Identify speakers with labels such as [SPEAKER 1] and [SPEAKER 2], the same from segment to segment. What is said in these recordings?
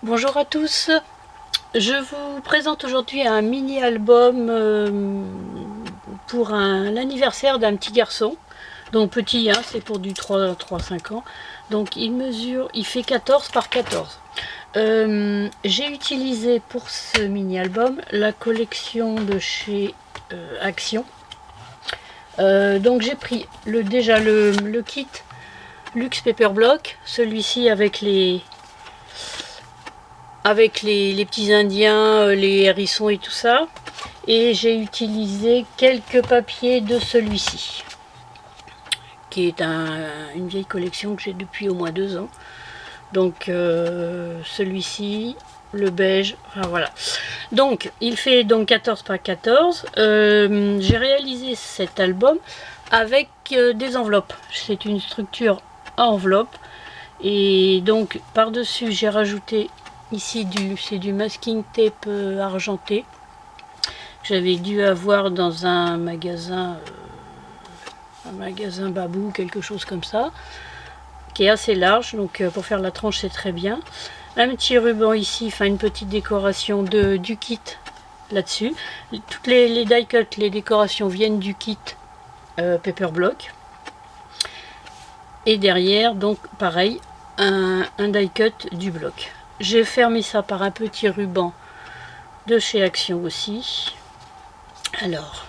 [SPEAKER 1] Bonjour à tous, je vous présente aujourd'hui un mini-album pour l'anniversaire d'un petit garçon. Donc petit, hein, c'est pour du 3-5 ans. Donc il fait 14 par 14. J'ai utilisé pour ce mini-album la collection de chez Action. Donc j'ai pris déjà le kit Luxe Paper Block, celui-ci avec les petits indiens, les hérissons et tout ça. Et j'ai utilisé quelques papiers de celui-ci, qui est une vieille collection que j'ai depuis au moins 2 ans. Donc celui-ci, le beige, enfin voilà. Donc il fait donc 14 par 14. J'ai réalisé cet album avec des enveloppes. C'est une structure à enveloppe. Et donc par-dessus j'ai rajouté ici c'est du masking tape argenté. J'avais dû avoir dans un magasin Babou, quelque chose comme ça, qui est assez large, donc pour faire la tranche c'est très bien. Un petit ruban ici, enfin une petite décoration du kit là-dessus. Toutes les die cut, les décorations viennent du kit Paper Block. Et derrière, donc pareil, un die cut du bloc. J'ai fermé ça par un petit ruban de chez Action aussi. Alors,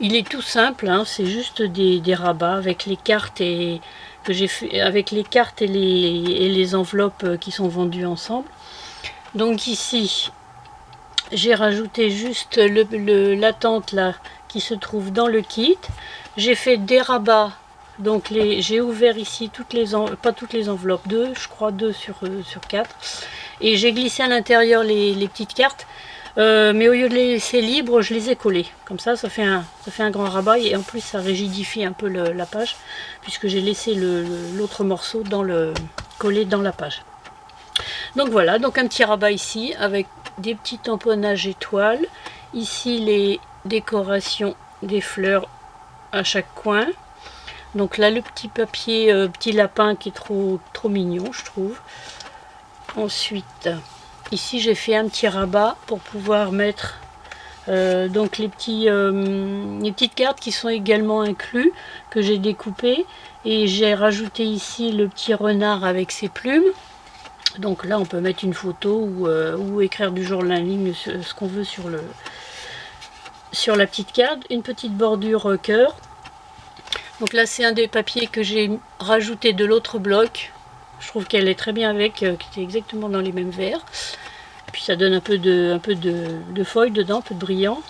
[SPEAKER 1] il est tout simple, hein, c'est juste des rabats avec les cartes et que j'ai fait avec les cartes et les enveloppes qui sont vendues ensemble. Donc ici, j'ai rajouté juste la tente là qui se trouve dans le kit. J'ai fait des rabats. Donc j'ai ouvert ici pas toutes les enveloppes, je crois 2 sur 4. Et j'ai glissé à l'intérieur les petites cartes. Mais au lieu de les laisser libres, je les ai collées. Comme ça fait un grand rabat. Et en plus, ça rigidifie un peu la page. Puisque j'ai laissé l'autre morceau collé dans la page. Donc voilà, donc un petit rabat ici avec des petits tamponnages étoiles. Ici, les décorations des fleurs à chaque coin. Donc là, le petit papier, petit lapin qui est trop mignon, je trouve. Ensuite, ici, j'ai fait un petit rabat pour pouvoir mettre donc les petites cartes qui sont également inclus, que j'ai découpées. Et j'ai rajouté ici le petit renard avec ses plumes. Donc là, on peut mettre une photo ou écrire du journaling, ce qu'on veut sur la petite carte. Une petite bordure cœur. Donc là, c'est un des papiers que j'ai rajouté de l'autre bloc. Je trouve qu'elle est très bien avec, qui était exactement dans les mêmes verres. Puis ça donne un peu de feuille dedans, un peu de brillant.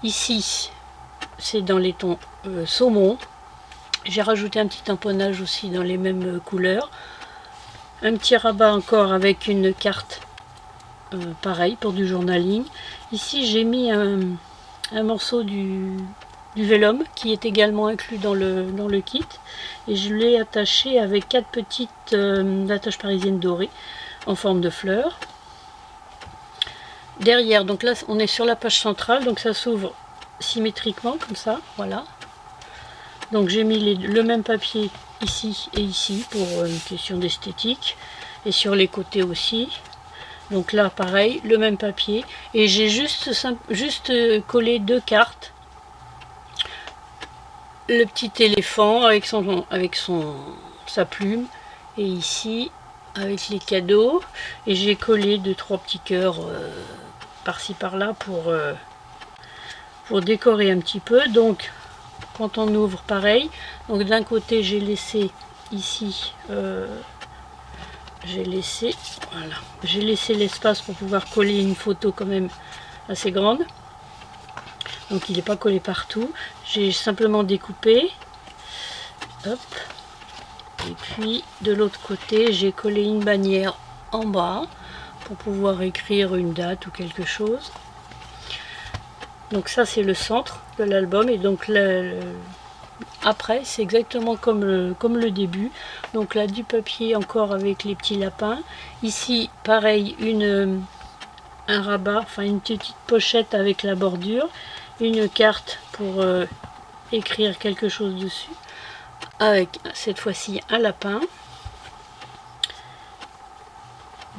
[SPEAKER 1] Ici, c'est dans les tons saumon. J'ai rajouté un petit tamponnage aussi dans les mêmes couleurs. Un petit rabat encore avec une carte, pareil, pour du journaling. Ici, j'ai mis un morceau du vélum qui est également inclus dans le kit, et je l'ai attaché avec 4 petites attaches parisiennes dorées en forme de fleurs. Derrière, donc là on est sur la page centrale, donc ça s'ouvre symétriquement comme ça, voilà. Donc j'ai mis le même papier ici et ici pour une question d'esthétique, et sur les côtés aussi. Donc là pareil, le même papier, et j'ai juste collé 2 cartes. Le petit éléphant avec sa plume, et ici avec les cadeaux, et j'ai collé 2-3 petits cœurs par-ci par-là pour décorer un petit peu. Donc quand on ouvre pareil, donc d'un côté j'ai laissé ici j'ai laissé l'espace pour pouvoir coller une photo quand même assez grande. Donc il n'est pas collé partout. J'ai simplement découpé. Hop. Et puis de l'autre côté, j'ai collé une bannière en bas pour pouvoir écrire une date ou quelque chose. Donc ça, c'est le centre de l'album. Et donc après, c'est exactement comme le début. Donc là, du papier encore avec les petits lapins. Ici, pareil, un rabat, enfin une petite pochette avec la bordure. Une carte pour écrire quelque chose dessus, avec cette fois-ci un lapin.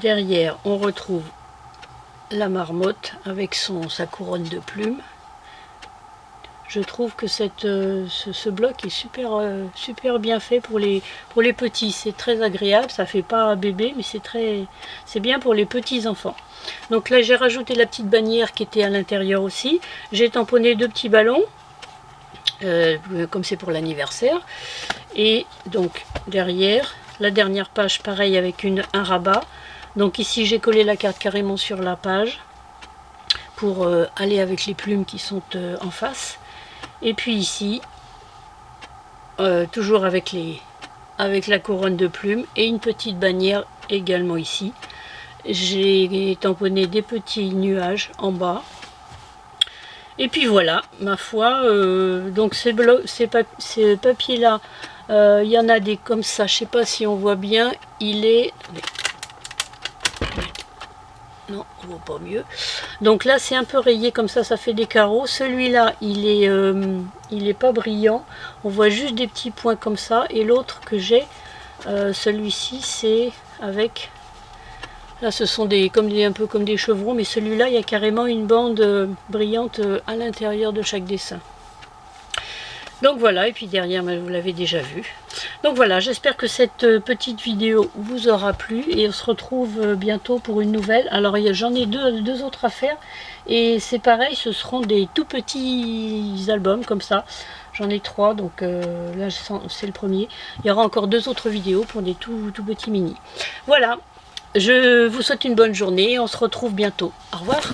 [SPEAKER 1] derrière on retrouve la marmotte avec sa couronne de plumes. Je trouve que ce bloc est super bien fait pour les petits. C'est très agréable, ça fait pas bébé, mais c'est bien pour les petits enfants. Donc là j'ai rajouté la petite bannière qui était à l'intérieur aussi. J'ai tamponné 2 petits ballons, comme c'est pour l'anniversaire. Et donc derrière, la dernière page, pareil avec un rabat. Donc ici j'ai collé la carte carrément sur la page pour aller avec les plumes qui sont en face. Et puis ici, toujours avec la couronne de plumes et une petite bannière également ici. J'ai tamponné des petits nuages en bas. Et puis voilà, ma foi, donc ces papiers là, il y en a des comme ça, je sais pas si on voit bien, il est... Non, on voit pas mieux. Donc là c'est un peu rayé comme ça fait des carreaux. Celui-là il est pas brillant, on voit juste des petits points comme ça. Et l'autre que j'ai, celui-ci c'est avec, là ce sont un peu comme des chevrons, mais celui-là il y a carrément une bande brillante à l'intérieur de chaque dessin. Donc voilà, et puis derrière, vous l'avez déjà vu. Donc voilà, j'espère que cette petite vidéo vous aura plu et on se retrouve bientôt pour une nouvelle. Alors j'en ai deux autres à faire et c'est pareil, ce seront des tout petits albums comme ça. J'en ai 3, donc là c'est le premier. Il y aura encore 2 autres vidéos pour des tout petits mini. Voilà, je vous souhaite une bonne journée et on se retrouve bientôt. Au revoir.